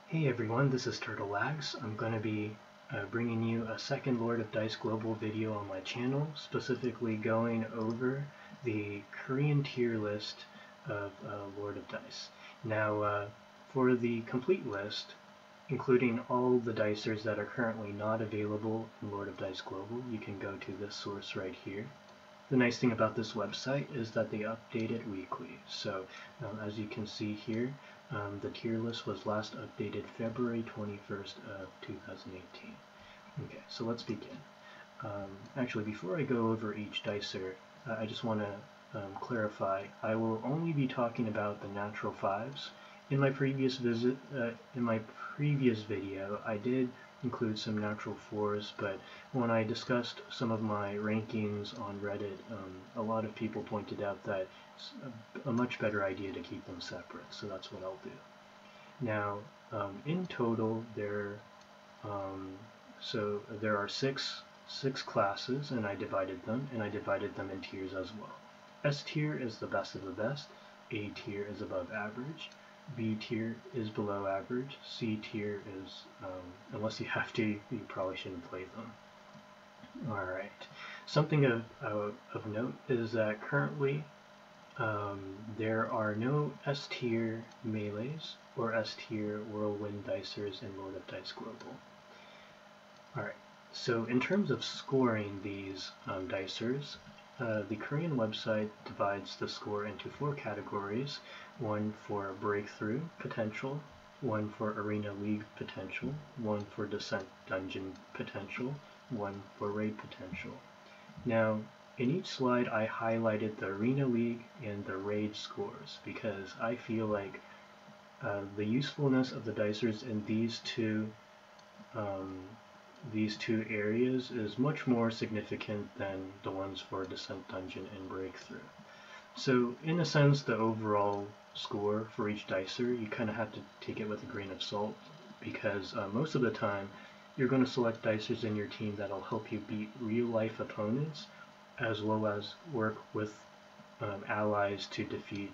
Hey everyone, this is Turtle Lags. I'm going to be bringing you a second Lord of Dice Global video on my channel, specifically going over the Korean tier list of Lord of Dice. Now, for the complete list, including all the dicers that are currently not available in Lord of Dice Global, you can go to this source right here. The nice thing about this website is that they update it weekly. So as you can see here, the tier list was last updated February 21st of 2018. Okay, so let's begin. Actually, before I go over each dicer, I just want to clarify, I will only be talking about the natural fives. In my previous video, I did include some natural fours, but when I discussed some of my rankings on Reddit, a lot of people pointed out that it's a much better idea to keep them separate, so that's what I'll do. Now, in total, there are six classes, and I divided them in tiers as well. S tier is the best of the best, A tier is above average, B tier is below average, C tier is, unless you have to, you probably shouldn't play them. Alright, something of note is that currently there are no S tier melees or S tier Whirlwind dicers in Lord of Dice Global. Alright, so in terms of scoring these dicers, the Korean website divides the score into 4 categories, one for breakthrough potential, one for arena league potential, one for descent dungeon potential, one for raid potential. Now, in each slide I highlighted the arena league and the raid scores because I feel like the usefulness of the dicers in these two areas is much more significant than the ones for Descent Dungeon and Breakthrough. So in a sense, the overall score for each dicer, you kind of have to take it with a grain of salt because most of the time you're going to select dicers in your team that'll help you beat real-life opponents as well as work with allies to defeat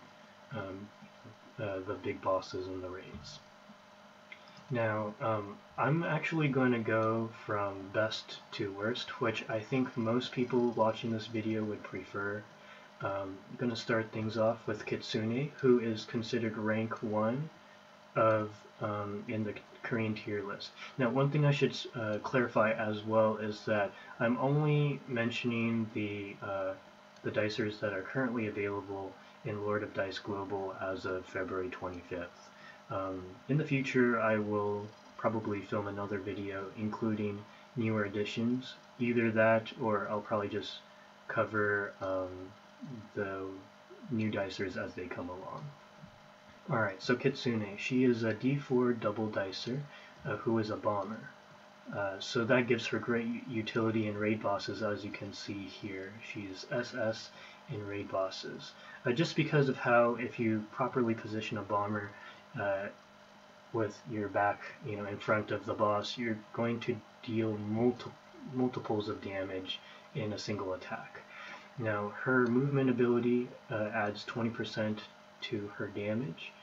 the big bosses in the raids. Now, I'm actually going to go from best to worst, which I think most people watching this video would prefer. I'm going to start things off with Kitsune, who is considered rank 1 in the Korean tier list. Now, one thing I should clarify as well is that I'm only mentioning the dicers that are currently available in Lord of Dice Global as of February 25th. In the future, I will probably film another video including newer additions. Either that, or I'll probably just cover the new dicers as they come along. Alright, so Kitsune, she is a D4 double dicer who is a bomber. So that gives her great utility in raid bosses, as you can see here. She's SS in raid bosses. Just because of how, if you properly position a bomber with your back, in front of the boss, you're going to deal multiples of damage in a single attack. Now, her movement ability adds 20% to her damage.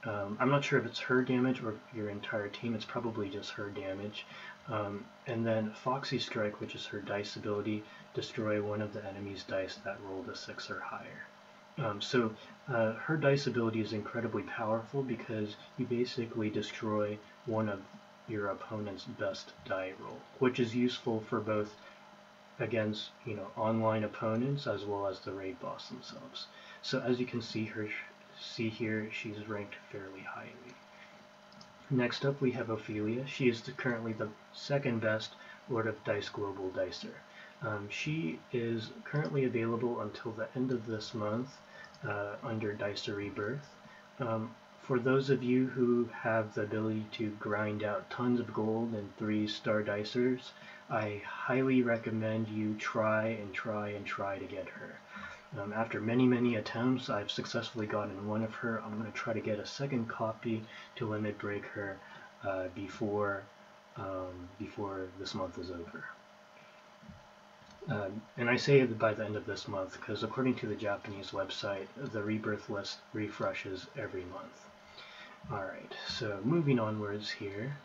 I'm not sure if it's her damage or your entire team. It's probably just her damage. And then Foxy Strike, which is her dice ability, destroy one of the enemy's dice that rolled a 6 or higher. So her dice ability is incredibly powerful because you basically destroy one of your opponent's best die roll, which is useful for both against online opponents as well as the raid boss themselves. So as you can see here, she's ranked fairly highly. Next up we have Ophelia. She is currently the second best Lord of Dice Global dicer. She is currently available until the end of this month under Dicer Rebirth. For those of you who have the ability to grind out tons of gold and 3-star dicers, I highly recommend you try to get her. After many attempts, I've successfully gotten one of her. I'm going to try to get a second copy to limit break her before this month is over. And I say by the end of this month because according to the Japanese website, the rebirth list refreshes every month. Alright, so moving onwards here.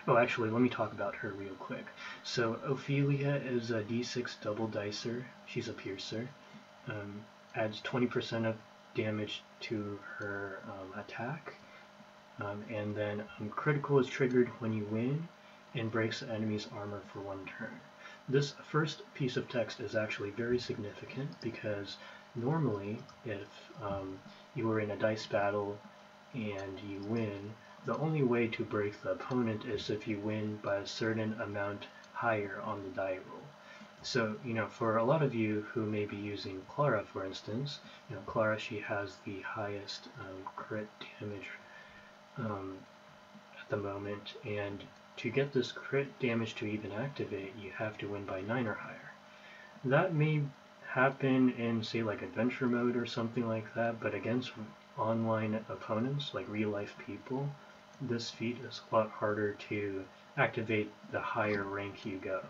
Oh, actually, let me talk about her real quick. So, Ophelia is a d6 double dicer. She's a piercer. Adds 20% of damage to her attack. And then critical is triggered when you win and breaks the enemy's armor for 1 turn. This first piece of text is actually very significant because normally if you were in a dice battle and you win, the only way to break the opponent is if you win by a certain amount higher on the die roll. So, for a lot of you who may be using Clara, for instance, Clara, she has the highest crit damage at the moment, and to get this crit damage to even activate, you have to win by 9 or higher. That may happen in, say, like adventure mode or something like that, but against online opponents, like real life people, this feat is a lot harder to activate the higher rank you go.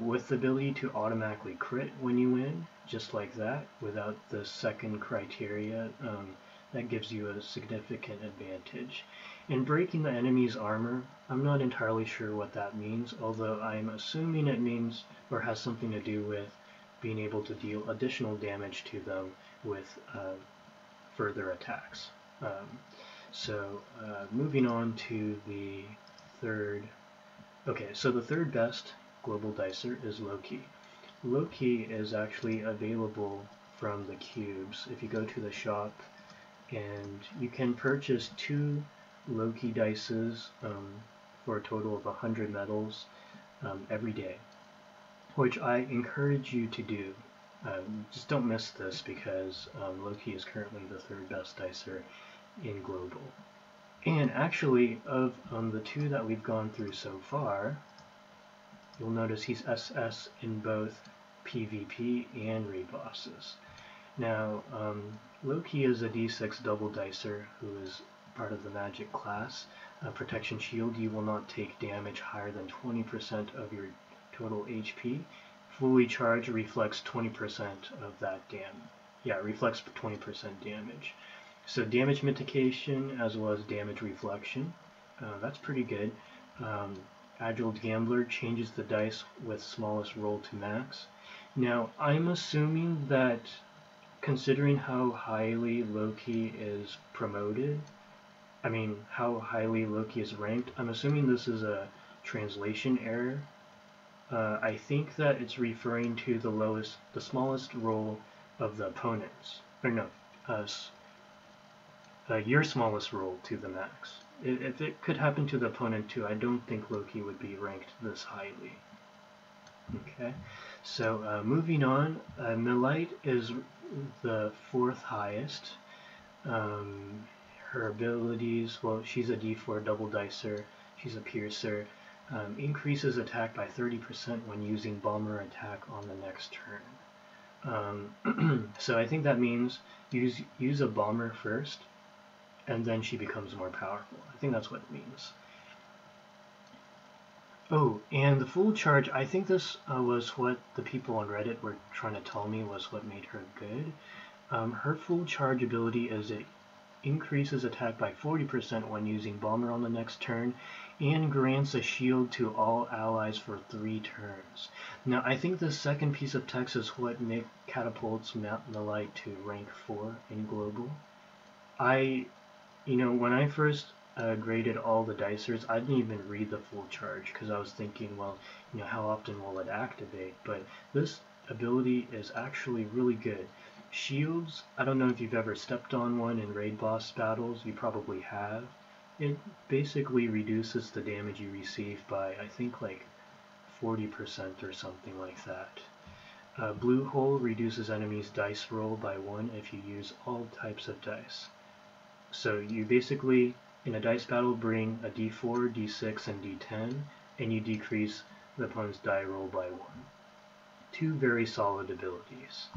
With the ability to automatically crit when you win, just like that, without the second criteria, that gives you a significant advantage. In breaking the enemy's armor, I'm not entirely sure what that means, although I'm assuming it means or has something to do with being able to deal additional damage to them with further attacks. Moving on to the third. Okay, so the third best global dicer is Loki. Loki is actually available from the cubes. If you go to the shop, and you can purchase 2 Loki dices for a total of 100 medals every day, which I encourage you to do. Just don't miss this because Loki is currently the 3rd best dicer in global. And actually, of the 2 that we've gone through so far, you'll notice he's SS in both PvP and raid bosses. Now, Loki is a d6 double dicer who is part of the magic class. Protection shield, you will not take damage higher than 20% of your total HP. Fully charged reflects 20% of that damage. Yeah, it reflects 20% damage. So damage mitigation as well as damage reflection. That's pretty good. Agile Gambler changes the dice with smallest roll to max. Now, I'm assuming that considering how highly Loki is promoted, how highly Loki is ranked, I'm assuming this is a translation error. I think that it's referring to the smallest roll of the opponents. Or no, your smallest roll to the max. If it could happen to the opponent too, I don't think Loki would be ranked this highly. Okay, so moving on, Milite is the 4th highest. Her abilities, well, she's a d4 double dicer, she's a piercer, increases attack by 30% when using bomber attack on the next turn. So I think that means use a bomber first, and then she becomes more powerful. I think that's what it means. Oh, and the full charge, I think this was what the people on Reddit were trying to tell me was what made her good. Her full charge ability is it increases attack by 40% when using Bomber on the next turn, and grants a shield to all allies for 3 turns. Now, I think the second piece of text is what catapults Milite to rank 4 in global. When I first graded all the dicers, I didn't even read the full charge because I was thinking, well, how often will it activate? But this ability is actually really good. Shields, I don't know if you've ever stepped on one in raid boss battles, you probably have. It basically reduces the damage you receive by, I think, like 40% or something like that. Blue Hole reduces enemies' dice roll by 1 if you use all types of dice. So you basically, in a dice battle, bring a d4, d6, and d10, and you decrease the opponent's die roll by 1. 2 very solid abilities.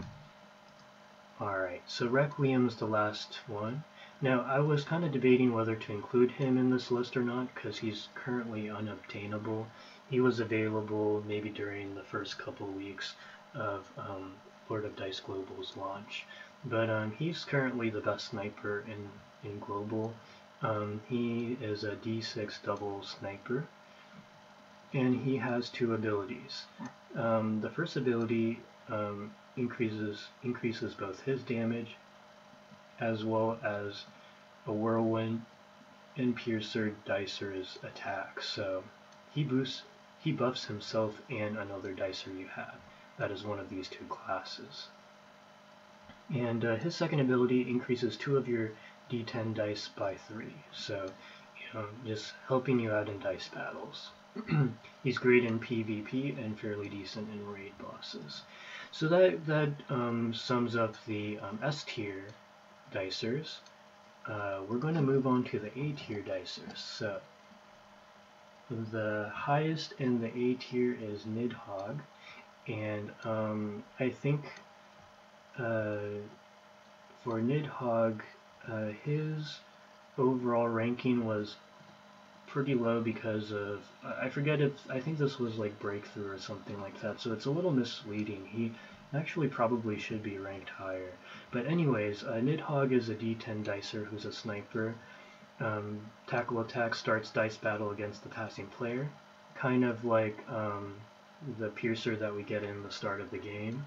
Alright, so Requiem's the last one. Now, I was kind of debating whether to include him in this list or not, because he's currently unobtainable. He was available maybe during the first couple weeks of Lord of Dice Global's launch. But he's currently the best sniper in in global. He is a D6 double sniper, and he has two abilities. The first ability increases both his damage as well as a Whirlwind and Piercer Dicer's attack. So he buffs himself and another Dicer you have. That is one of these two classes. And his second ability increases 2 of your D10 dice by 3. So, just helping you out in dice battles. He's great in PvP and fairly decent in raid bosses. So that sums up the S tier dicers. We're going to move on to the A tier dicers. So the highest in the A tier is Nidhogg, and I think for Nidhogg, his overall ranking was pretty low because of, I think this was like breakthrough or something like that, so it's a little misleading. He actually probably should be ranked higher. But anyways, Nidhogg is a D10 dicer who's a sniper. Tackle attack starts dice battle against the passing player, kind of like the piercer that we get in the start of the game.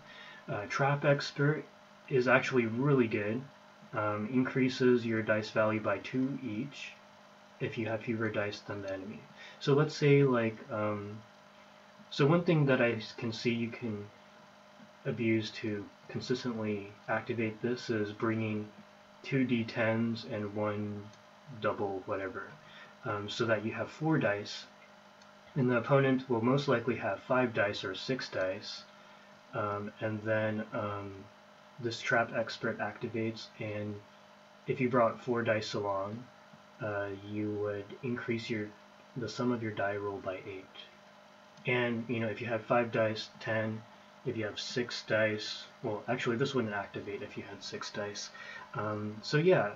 Trap expert is actually really good. Increases your dice value by 2 each if you have fewer dice than the enemy. So let's say like, so one thing that I can see you can abuse to consistently activate this is bringing 2 D10s and 1 double whatever, so that you have 4 dice, and the opponent will most likely have 5 dice or 6 dice, and then this trap expert activates, and if you brought 4 dice along, you would increase the sum of your die roll by 8. And if you had 5 dice, 10. If you have 6 dice, well, actually this wouldn't activate if you had 6 dice. So yeah,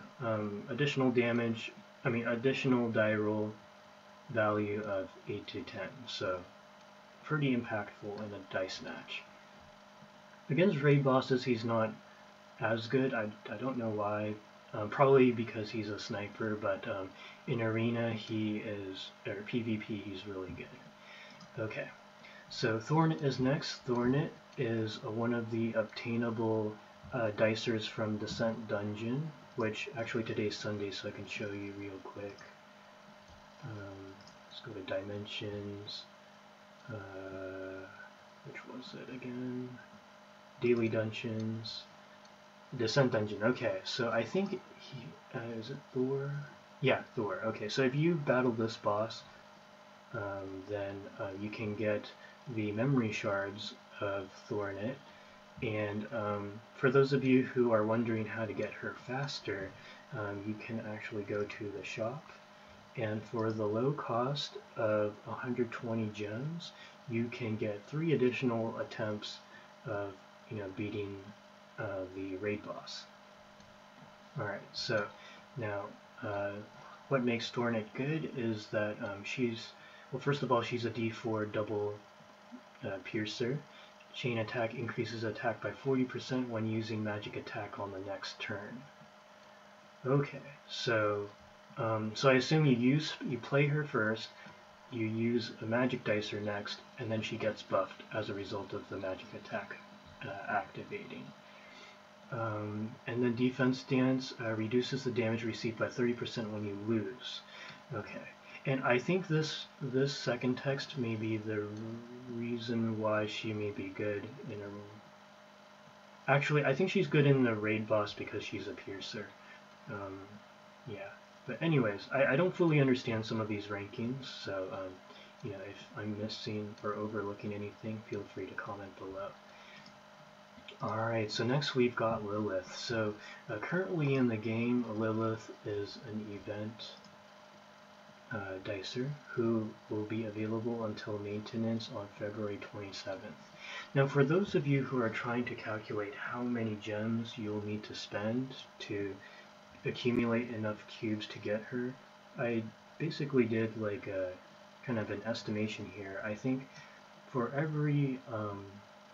additional damage, additional die roll value of 8 to 10. So pretty impactful in a dice match. Against raid bosses, he's not as good. I don't know why. Probably because he's a sniper, but in arena or PvP he's really good. Okay, so Thornet is next. Thornet is one of the obtainable dicers from Descent Dungeon, which actually today's Sunday, so I can show you real quick. Let's go to Dimensions. Which was it again? Daily Dungeons. Descent Dungeon. Okay, so I think he is it Thor? Yeah, Thor. Okay, so if you battle this boss, then you can get the memory shards of Thornet. And for those of you who are wondering how to get her faster, you can actually go to the shop, and for the low cost of 120 gems, you can get 3 additional attempts of beating the raid boss. Alright, so now what makes Thornet good is that well, first of all, she's a D4 double piercer. Chain attack increases attack by 40% when using magic attack on the next turn. Okay, so I assume you play her first, you use a magic dicer next, and then she gets buffed as a result of the magic attack activating. And then defense stance reduces the damage received by 30% when you lose. Okay, and I think this second text may be the reason why she may be good in a. Actually, I think she's good in the raid boss because she's a piercer. Yeah, but anyways, I don't fully understand some of these rankings, so if I'm missing or overlooking anything, feel free to comment below. Alright, so next we've got Lilith. So currently in the game, Lilith is an event dicer who will be available until maintenance on February 27th. Now for those of you who are trying to calculate how many gems you'll need to spend to accumulate enough cubes to get her, I basically did like a kind of an estimation here. I think for every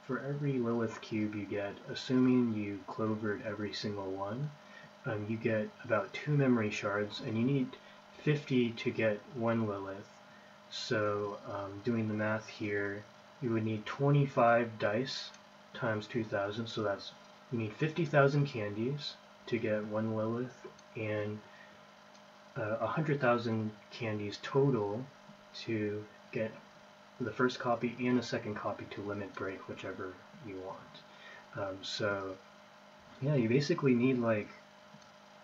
Lilith cube you get, assuming you clovered every single one, you get about 2 memory shards, and you need 50 to get 1 Lilith. So doing the math here, you would need 25 dice times 2,000, so that's, you need 50,000 candies to get 1 Lilith, and 100,000 candies total to get the first copy and a second copy to limit break, whichever you want. So yeah, you basically need like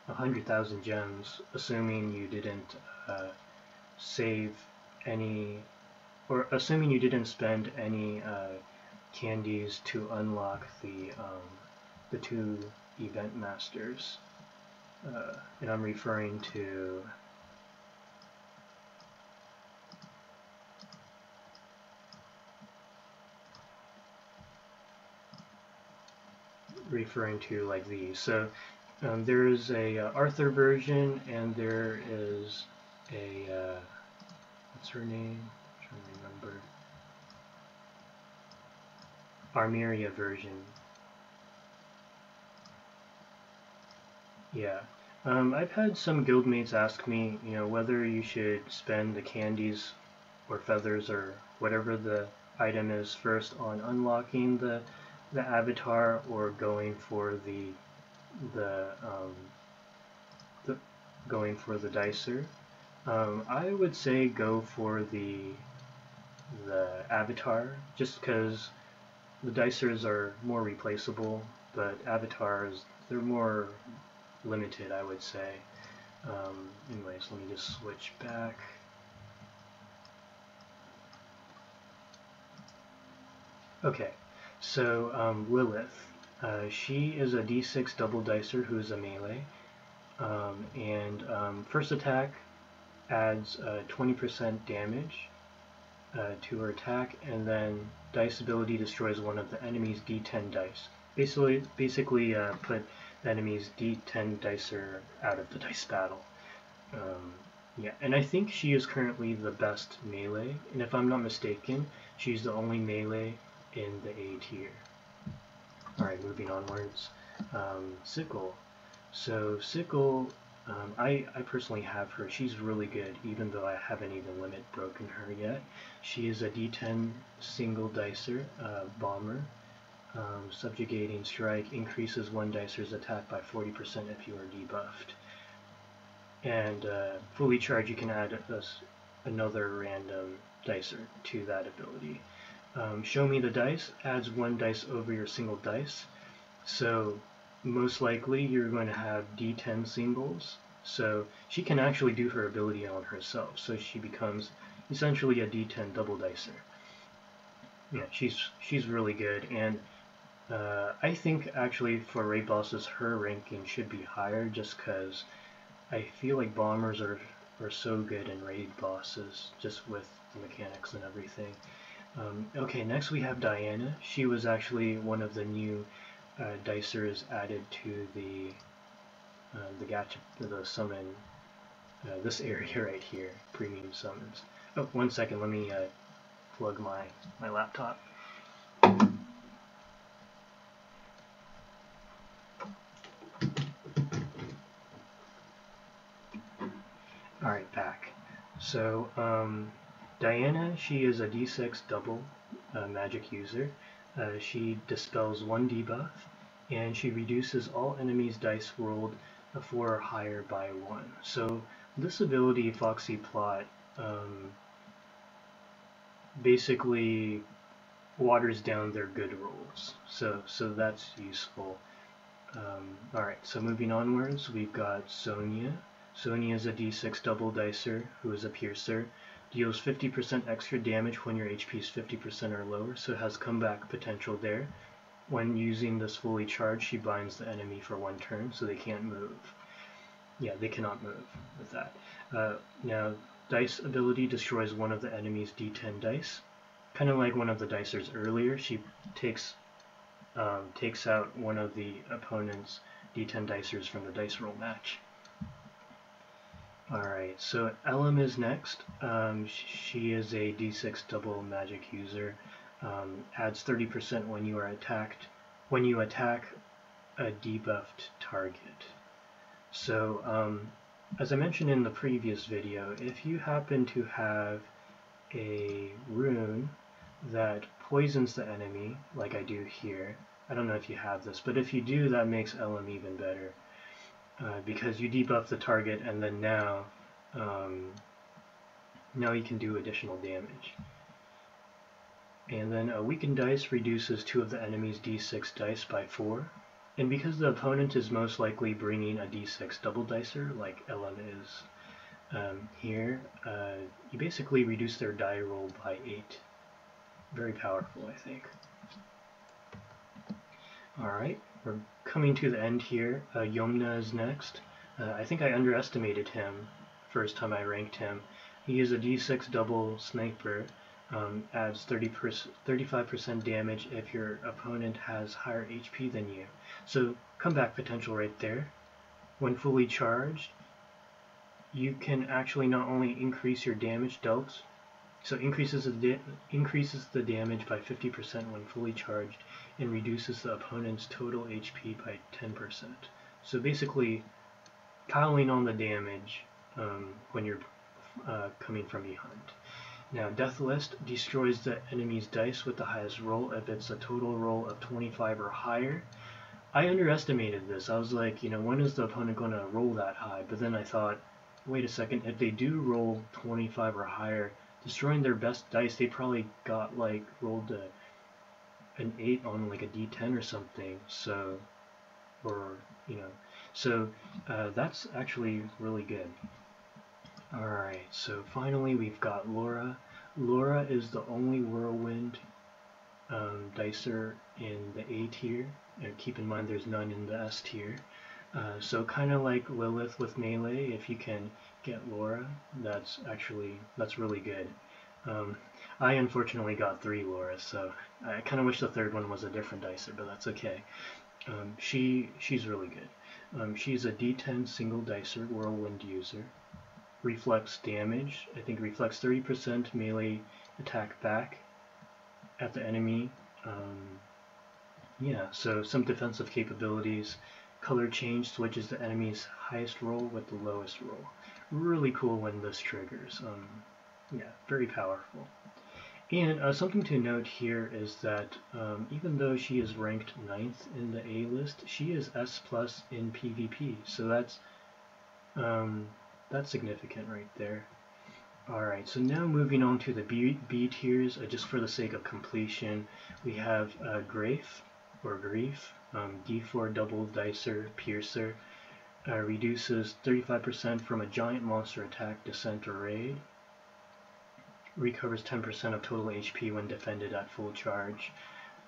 100,000 gems, assuming you didn't save any, or assuming you didn't spend any candies to unlock the 2 event masters. And I'm referring to like these. So there is a Arthur version, and there is a what's her name? I'm trying to remember. Armeria version. Yeah. I've had some guildmates ask me, you know, whether you should spend the candies or feathers or whatever the item is first on unlocking the avatar, or going for the dicer. I would say go for the avatar, just because the dicers are more replaceable, but avatars, they're more limited, I would say. Anyways, let me just switch back. Okay, so Lilith, she is a d6 double dicer who is a melee, and first attack adds 20% damage to her attack, and then dice ability destroys one of the enemy's d10 dice. Basically put the enemy's d10 dicer out of the dice battle. Yeah, and I think she is currently the best melee, and if I'm not mistaken, she's the only melee in the A tier. Alright, moving onwards. Sickle. So Sickle, I personally have her. She's really good, even though I haven't even limit broken her yet. She is a d10 single dicer bomber. Subjugating strike increases one dicer's attack by 40% if you are debuffed. And fully charged, you can add another random dicer to that ability. Show me the dice adds 1 dice over your single dice. So most likely you're going to have d10 singles. So she can actually do her ability on herself. So she becomes essentially a d10 double dicer. Yeah, she's really good, and I think actually for raid bosses her ranking should be higher, just because I feel like bombers are so good in raid bosses, just with the mechanics and everything. Okay, next we have Diana. She was actually one of the new dicers added to the gacha, the summon, this area right here, premium summons. Oh, 1 second, let me plug my laptop. Alright, back. So, Diana, she is a d6 double magic user. She dispels 1 debuff, and she reduces all enemies' dice rolled a 4 or higher by 1. So this ability, Foxy Plot, basically waters down their good rolls. So that's useful. Alright, so moving onwards, we've got Sonia. Sonia is a d6 double dicer who is a piercer. Deals 50% extra damage when your HP is 50% or lower, so has comeback potential there. When using this fully charged, she binds the enemy for 1 turn, so they can't move. Yeah, they cannot move with that. Now, dice ability destroys one of the enemy's d10 dice. Kind of like one of the dicers earlier, she takes out one of the opponent's d10 dicers from the dice roll match. Alright, so Elam is next. She is a d6 double magic user. Adds 30% when you attack a debuffed target. So, as I mentioned in the previous video, if you happen to have a rune that poisons the enemy, like I do here, I don't know if you have this, but if you do, that makes LM even better, because you debuff the target, and then now you can do additional damage. And then a weakened dice reduces 2 of the enemy's d6 dice by 4. And because the opponent is most likely bringing a d6 double dicer, like LM is here, you basically reduce their die roll by 8. Very powerful, I think. Alright, we're coming to the end here. Yomna is next. I think I underestimated him first time I ranked him. He is a d6 double sniper. Adds 35% damage if your opponent has higher HP than you. So comeback potential right there. When fully charged, you can actually not only increase your damage dealt, so increases the damage by 50% when fully charged, and reduces the opponent's total HP by 10%. So basically, piling on the damage when you're coming from behind. Now, Death List destroys the enemy's dice with the highest roll if it's a total roll of 25 or higher. I underestimated this. I was like, when is the opponent going to roll that high? But then I thought, wait a second, if they do roll 25 or higher, destroying their best dice, they probably got rolled an 8 on like a d10 or something. So, that's actually really good. Alright, so finally we've got Laura. Laura is the only Whirlwind dicer in the A tier. And keep in mind there's none in the S tier. So kind of like Lilith with melee, if you can get Laura, that's really good. I unfortunately got 3 Lauras, so I kind of wish the third one was a different dicer, but that's okay. She's really good. She's a D10 single dicer Whirlwind user. Reflects damage. I think reflects 30% melee attack back at the enemy. So some defensive capabilities. Color change switches the enemy's highest roll with the lowest roll. Really cool when this triggers. Very powerful. And something to note here is that even though she is ranked 9th in the A list, she is S+ in PvP. So that's significant right there. Alright, so now moving on to the B tiers, just for the sake of completion, we have Grief, D4 double dicer piercer, reduces 35% from a giant monster attack, descent, or raid, recovers 10% of total HP when defended at full charge.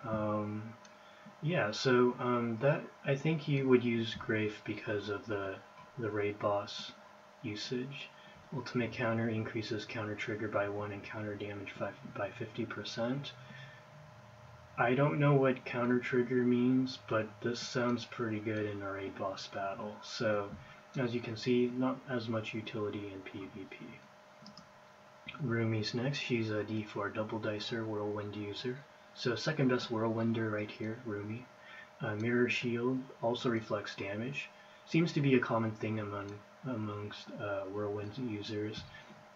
That I think you would use Grafe because of the raid boss usage. Ultimate counter increases counter trigger by 1 and counter damage by 50%. I don't know what counter trigger means, but this sounds pretty good in a raid boss battle. So, as you can see, not as much utility in PvP. Rumi's next. She's a D4 double dicer Whirlwind user. So second best Whirlwinder right here, Rumi. Mirror Shield also reflects damage. Seems to be a common thing amongst Whirlwind users.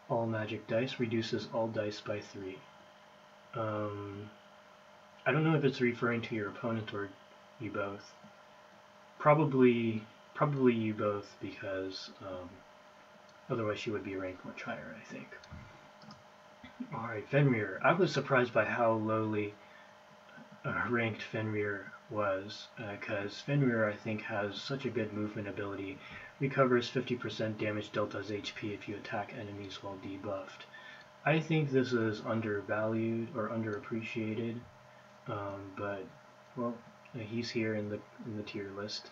All magic dice reduces all dice by 3. I don't know if it's referring to your opponent or you both. Probably you both, because otherwise she would be ranked much higher, I think. Alright, Fenrir. I was surprised by how lowly ranked Fenrir was, because Fenrir, I think, has such a good movement ability. Recovers 50% damage dealt as HP if you attack enemies while debuffed. I think this is undervalued or underappreciated, but well, he's here in the tier list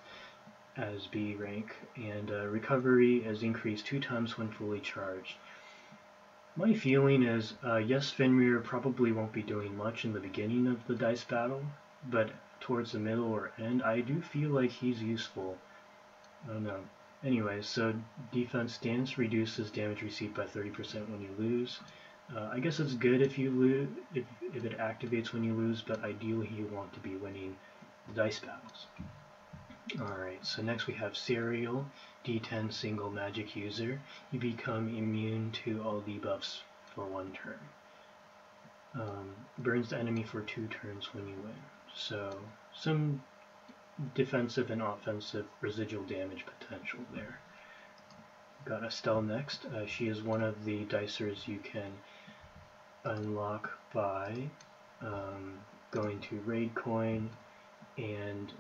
as B rank, and recovery is increased 2 times when fully charged. My feeling is, yes, Fenrir probably won't be doing much in the beginning of the dice battle, but towards the middle or end, I do feel like he's useful. I don't know. Anyway, so defense stance reduces damage received by 30% when you lose. I guess it's good if you lose, if it activates when you lose, but ideally you want to be winning the dice battles. Alright, so next we have Serial, D10 single magic user. You become immune to all debuffs for 1 turn. Burns the enemy for 2 turns when you win. So some defensive and offensive residual damage potential there. Got Estelle next. She is one of the dicers you can unlock by going to Raid Coin, and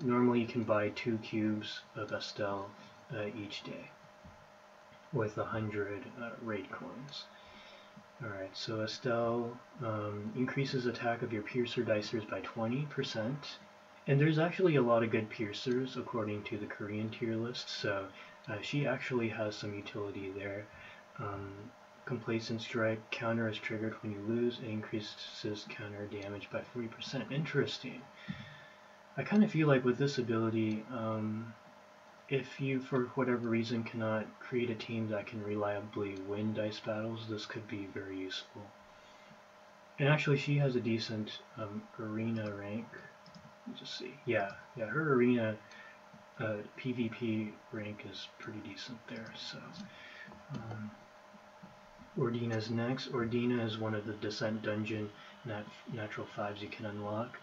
normally you can buy 2 cubes of Estelle each day with 100 Raid Coins. Alright, so Estelle increases attack of your Piercer dicers by 20%, and there's actually a lot of good Piercers according to the Korean tier list, so she actually has some utility there. Complacent Strike, counter is triggered when you lose, and increases counter damage by 40%. Interesting. I kind of feel like with this ability, if you for whatever reason cannot create a team that can reliably win dice battles, this could be very useful. And actually she has a decent arena rank. Let's just see. Yeah, her arena PvP rank is pretty decent there. So Ordina's next. Ordina is one of the Descent Dungeon natural 5s you can unlock.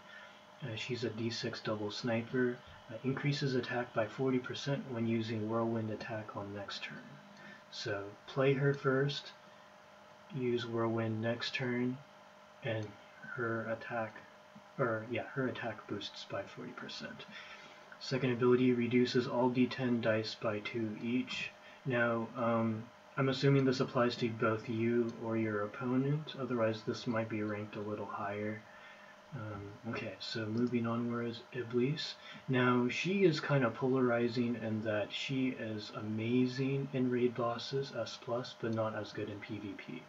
She's a D6 double sniper. Increases attack by 40% when using Whirlwind attack on next turn. So play her first, use Whirlwind next turn, and her attack boosts by 40%. Second ability reduces all D10 dice by 2 each. Now, I'm assuming this applies to both you or your opponent, otherwise this might be ranked a little higher. Okay, so moving onwards, Iblis. Now, she is kind of polarizing in that she is amazing in raid bosses, S+, but not as good in PvP.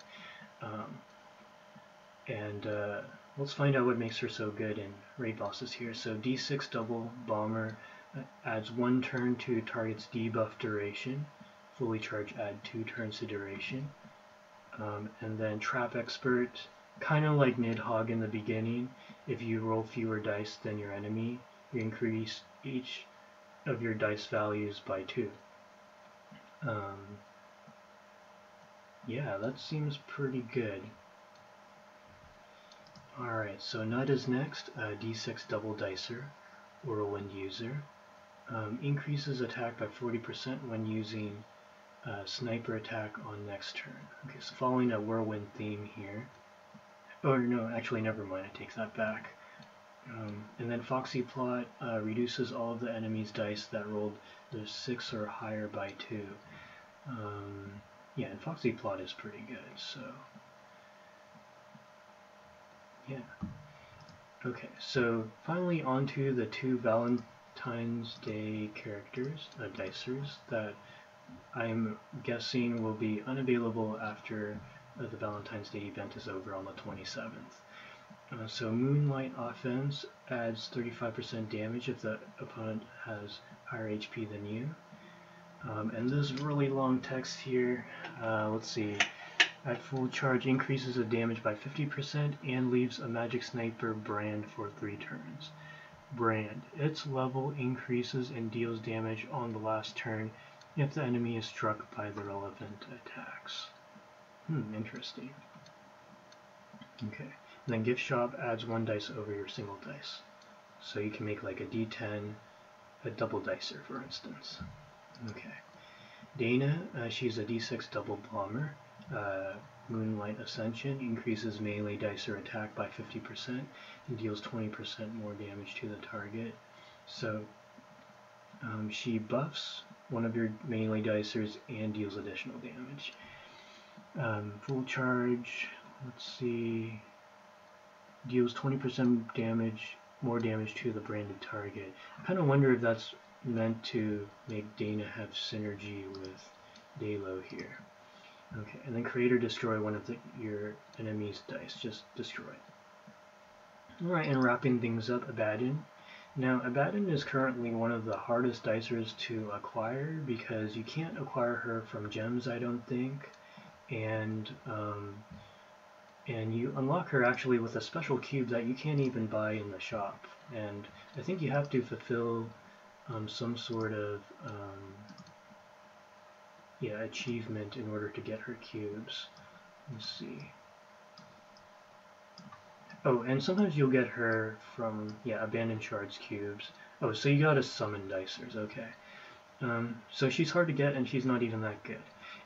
Let's find out what makes her so good in raid bosses here. So D6 double bomber adds 1 turn to target's debuff duration. Fully charge add 2 turns to duration. And then Trap Expert, kind of like Nidhogg in the beginning. If you roll fewer dice than your enemy, you increase each of your dice values by 2. Yeah, that seems pretty good. Alright, so Nut is next, D6 double dicer, Whirlwind user. Increases attack by 40% when using sniper attack on next turn. Okay, so following a Whirlwind theme here. Oh no, actually never mind, I take that back. And then Foxy Plot reduces all of the enemy's dice that rolled the 6 or higher by 2. Yeah, and Foxy Plot is pretty good, so yeah. Okay, so finally onto the 2 Valentine's Day characters, dicers, that I'm guessing will be unavailable after the Valentine's Day event is over on the 27th. So Moonlight Offense adds 35% damage if the opponent has higher HP than you. And this really long text here, let's see, at full charge increases the damage by 50% and leaves a magic sniper brand for 3 turns. Brand, its level increases and deals damage on the last turn if the enemy is struck by the relevant attacks. Interesting. Okay, and then Gift Shop adds 1 dice over your single dice. So you can make like a D10, a double dicer for instance. Okay. Dana, she's a D6 double bomber. Moonlight Ascension increases melee dicer attack by 50% and deals 20% more damage to the target. So she buffs one of your melee dicers and deals additional damage. Full charge, let's see, deals 20% damage, more damage to the branded target. I kind of wonder if that's meant to make Dana have synergy with Dalo here. Okay, and then create or destroy one of your enemy's dice. Just destroy it. Alright, and wrapping things up, Abaddon. Now, Abaddon is currently one of the hardest dicers to acquire because you can't acquire her from gems, I don't think. And you unlock her actually with a special cube that you can't even buy in the shop. And I think you have to fulfill some sort of achievement in order to get her cubes. Let's see. Oh, and sometimes you'll get her from, abandoned shards cubes. Oh, so you gotta summon dicers, okay. So she's hard to get, and she's not even that good.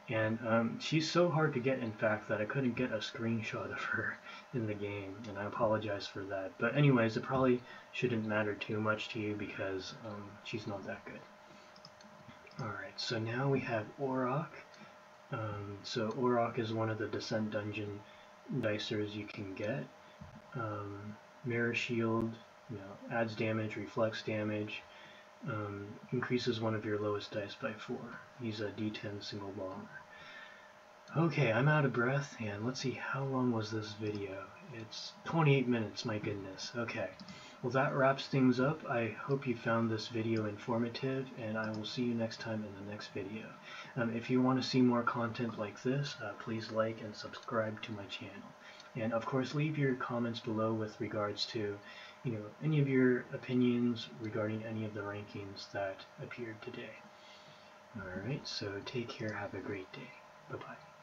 And she's so hard to get, in fact, that I couldn't get a screenshot of her in the game, and I apologize for that. But anyways, it probably shouldn't matter too much to you because she's not that good. Alright, so now we have Auroch. So Auroch is one of the Descent Dungeon dicers you can get. Mirror Shield, adds damage, reflects damage, increases one of your lowest dice by 4. He's a D10 single bomber. Okay, I'm out of breath, and let's see, how long was this video? It's 28 minutes, my goodness. Okay, well that wraps things up. I hope you found this video informative, and I will see you next time in the next video. If you want to see more content like this, please like and subscribe to my channel. And of course, leave your comments below with regards to, any of your opinions regarding any of the rankings that appeared today. Alright, so take care, have a great day. Bye-bye.